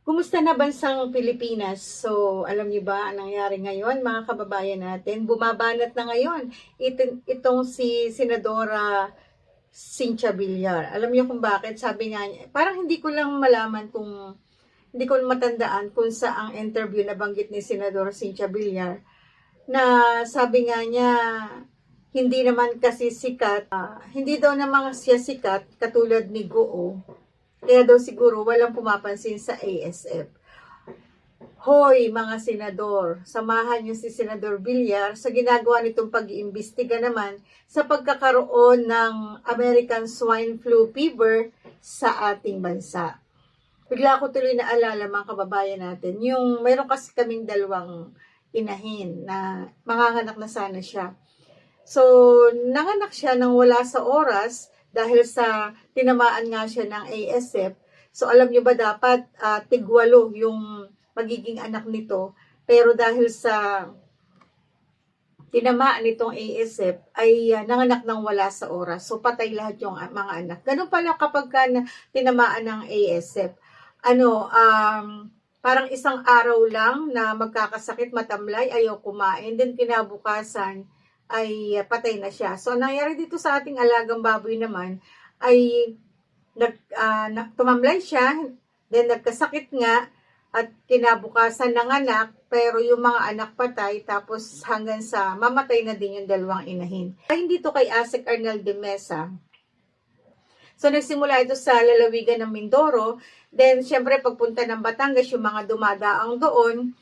Kumusta na bansang Pilipinas? So, alam niyo ba ang nangyari ngayon, mga kababayan natin? Bumabanat na ngayon itong si Senadora Cynthia Villar. Alam niyo kung bakit? Sabi nga niya, parang hindi ko lang malaman kung, hindi ko matandaan kung sa ang interview na banggit ni Senadora Cynthia Villar, na sabi nga niya, hindi naman kasi sikat, hindi daw naman siya sikat katulad ni Goo. Kaya daw siguro walang pumapansin sa ASF. Hoy mga senador, samahan niyo si Senador Villar sa ginagawa nitong pag-iimbestiga naman sa pagkakaroon ng American Swine Flu Fever sa ating bansa. Bigla ko tuloy naalala mga kababayan natin, yung mayroon kasi kaming dalawang inahin na manganganak na sana siya. So, nanganak siya nang wala sa oras dahil sa tinamaan nga siya ng ASF. So, alam niyo ba dapat tigwalo yung magiging anak nito. Pero dahil sa tinamaan nitong ASF ay nanganak nang wala sa oras. So, patay lahat yung mga anak. Ganun pala kapag tinamaan ng ASF. Parang isang araw lang na magkakasakit, matamlay, ayaw kumain. Then kinabukasan, ay patay na siya. So, ang nangyari dito sa ating alagang baboy naman ay tumamlay siya, then nagkasakit nga, at kinabukasan ng anak, pero yung mga anak patay, tapos hanggang sa mamatay na din yung dalawang inahin. Ay, hindi to kay Asek Arnel de Mesa. So, nagsimula ito sa lalawigan ng Mindoro. Then, syempre, pagpunta ng Batangas, yung mga dumadaang doon,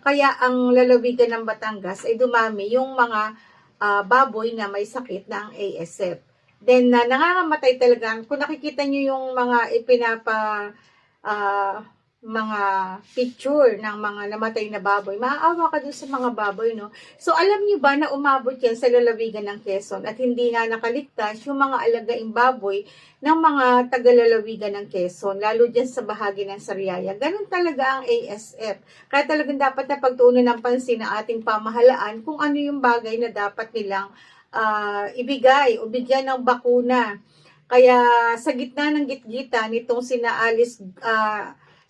kaya ang lalawigan ng Batangas ay dumami yung mga baboy na may sakit ng ASF. Then, nangangamatay talaga. Kung nakikita nyo yung mga mga picture ng mga namatay na baboy, maaawa ka dun sa mga baboy, no? So, alam niyo ba na umabot yan sa lalawigan ng Quezon at hindi nga nakaligtas yung mga alagaing baboy ng mga taga-lalawigan ng Quezon, lalo dyan sa bahagi ng Sariaya. Ganun talaga ang ASF. Kaya talagang dapat na pagtuunan ng pansin ng ating pamahalaan kung ano yung bagay na dapat nilang ibigay o bigyan ng bakuna. Kaya sa gitna ng gitgitan nitong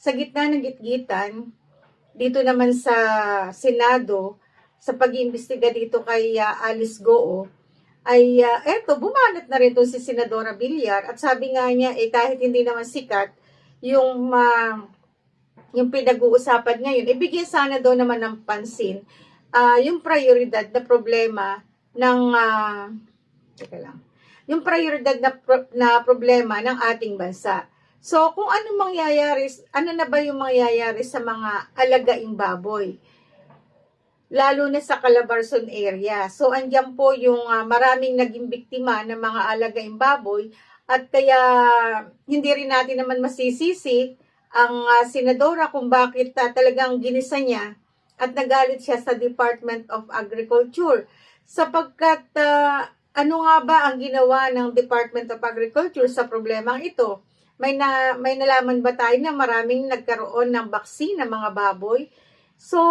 sa gitna ng gitgitan, dito naman sa Senado, sa pag-iimbestiga dito kay Alice Goo, ay bumanat na rin itong si Senadora Villar. At sabi nga niya, kahit hindi naman sikat, yung pinag-uusapan ngayon, ibigyan sana daw naman ng pansin yung prioridad na problema ng, yung prioridad na problema ng ating bansa. So, kung ano na ba yung mangyayari sa mga alagaing baboy? Lalo na sa Calabarzon area. So, andyan po yung maraming naging biktima ng mga alagaing baboy at kaya hindi rin natin naman masisisi ang senadora kung bakit talagang ginisa niya at nagalit siya sa Department of Agriculture. Sapagkat ano nga ba ang ginawa ng Department of Agriculture sa problemang ito? May nalaman ba tayo na maraming nagkaroon ng baksin ng mga baboy? So,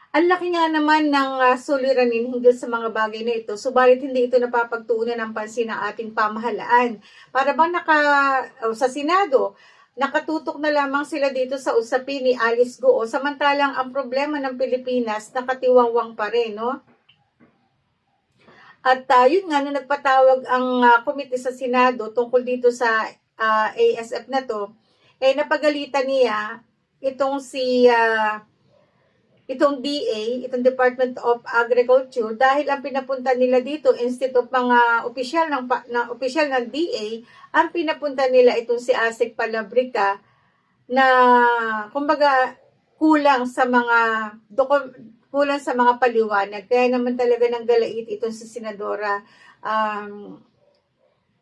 ang laki nga naman ng suliranin hinggil sa mga bagay na ito, subalit hindi ito napapagtuunan ng pansin ng ating pamahalaan. Para bang sa Senado, nakatutok na lamang sila dito sa usapin ni Alice Goo, samantalang ang problema ng Pilipinas nakatiwangwang pa rin, no? At yun nga, nung nagpatawag ang komite sa Senado tungkol dito sa ASF na to, napagalitan niya itong itong DA, itong Department of Agriculture, dahil ang pinapunta nila dito, instead of mga opisyal ng DA, ang pinapunta nila itong si Asek Palabrica na kumbaga kulang sa mga paliwanag. Kaya naman talaga ng galait itong si Senadora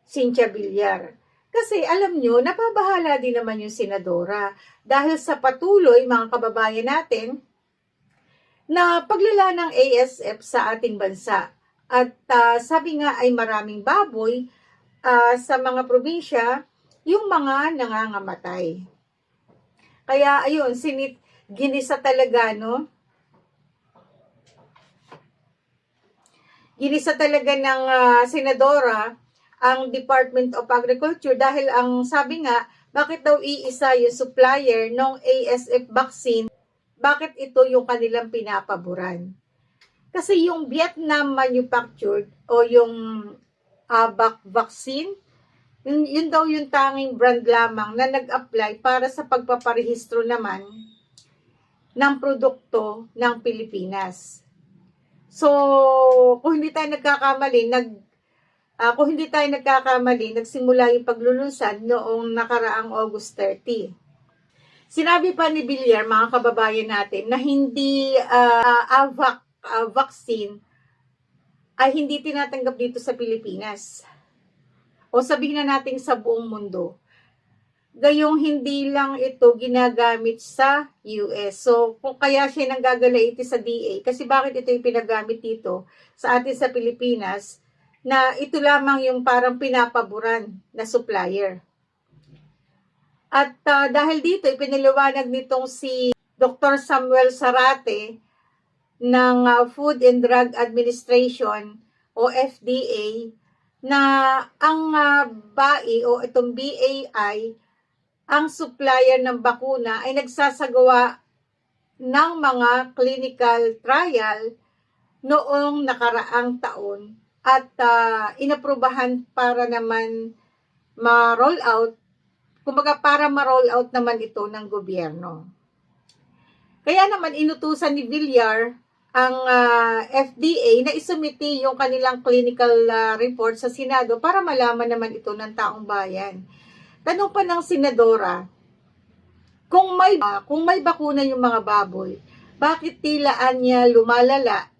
Cynthia Villar. Kasi alam nyo, napabahala din naman yung senadora dahil sa patuloy, mga kababayan natin, na paglala ng ASF sa ating bansa. At sabi nga ay maraming baboy sa mga probinsya, yung mga nangangamatay. Kaya ayun, ginisa talaga, no? Ginisa talaga ng senadora ang Department of Agriculture dahil ang sabi nga, Bakit daw iisa yung supplier ng ASF vaccine? Bakit ito yung kanilang pinapaboran? Kasi yung Vietnam manufactured o yung ABAC vaccine, yun daw yung tanging brand lamang na nag-apply para sa pagpaparehistro naman ng produkto ng Pilipinas. So, kung hindi tayo nagkamali, nagsimula yung paglulunsad noong nakaraang August 30. Sinabi pa ni Villar, mga kababayan natin, na hindi AVAC vaccine ay hindi tinatanggap dito sa Pilipinas. O sabihin na natin sa buong mundo. Gayong hindi lang ito ginagamit sa US. So, kung kaya siya nanggagalaiti sa DA, kasi bakit ito yung pinagamit dito sa atin sa Pilipinas, na ito lamang yung parang pinapaboran na supplier. At dahil dito, ipinaliwanag nitong si Dr. Samuel Sarate ng Food and Drug Administration o FDA na ang BAI o itong BAI, ang supplier ng bakuna ay nagsasagawa ng mga clinical trial noong nakaraang taon at inaprubahan para naman ma-roll out, kumbaga para ma-roll out naman ito ng gobyerno. Kaya naman inutusan ni Villar ang FDA na isumiti yung kanilang clinical report sa Senado para malaman naman ito ng taong bayan. Tanong pa ng senadora, kung may bakuna yung mga baboy, bakit tilaan niya lumalala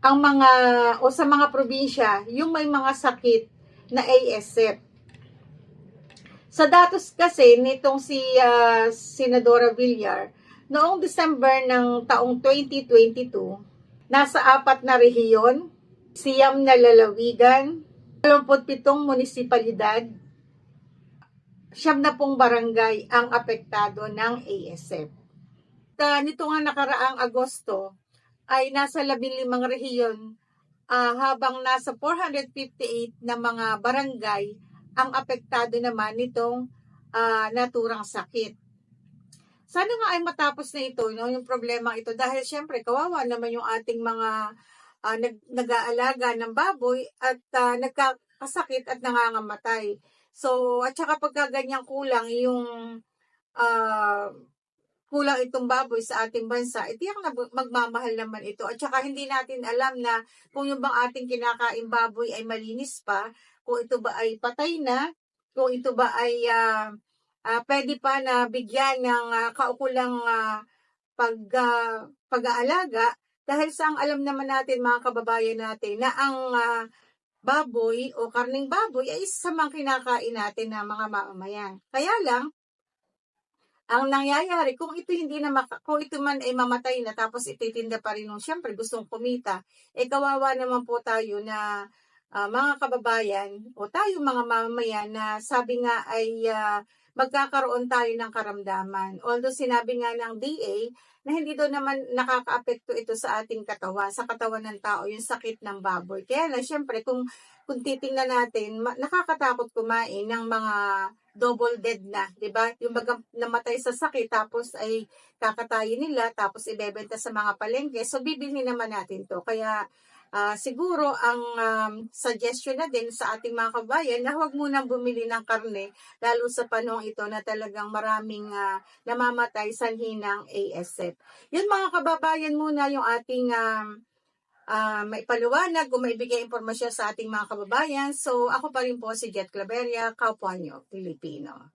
ang mga o sa mga probinsya yung may mga sakit na ASF? Sa datos kasi nitong si Senadora Villar, noong December ng taong 2022, nasa 4 na rehiyon, 9 na lalawigan, 27 munisipalidad, 70 barangay ang apektado ng ASF. Nito nga nakaraang Agosto ay nasa 15 rehiyon habang nasa 458 na mga barangay ang apektado naman nitong naturang sakit. Sana nga ay matapos na ito, no, yung problema ito, dahil syempre kawawa naman yung ating mga nag-aalaga ng baboy at nagkakasakit at nangangamatay. So, at saka pagka ganyang kulang itong baboy sa ating bansa, tiyak na magmamahal naman ito. At saka hindi natin alam na kung yung bang ating kinakain baboy ay malinis pa, kung ito ba ay patay na, kung ito ba ay pwede pa na bigyan ng kaukulang pag-aalaga, dahil sa ang alam naman natin mga kababayan natin na ang baboy o karning baboy ay isa sa mga kinakain natin na mga mamamayan. Kaya lang, ang nangyayari, kung ito kung ito man ay mamatay na tapos ititinda pa rin nung syempre gustong kumita, kawawa naman po tayo na mga kababayan o tayo mga mamamayan na sabi nga ay magkakaroon tayo ng karamdaman. Although sinabi nga ng DA na hindi daw naman nakakaapekto ito sa ating katawan, sa katawan ng tao, yung sakit ng baboy. Kaya lang, syempre, kung titingnan natin, nakakatakot kumain ng mga double dead na, 'di ba? Yung bagang namatay sa sakit tapos ay kakatayin nila tapos ibebenta sa mga palengke. So bibilhin naman natin 'to. Kaya siguro ang suggestion na din sa ating mga kabayan na huwag munang bumili ng karne lalo sa panahon ito na talagang maraming namamatay sanhi ng ASF. Yun mga kababayan muna yung ating may paliwanag o maibigay impormasyon sa ating mga kababayan. So ako pa rin po si Jet Claveria, kapwa nyo, Pilipino.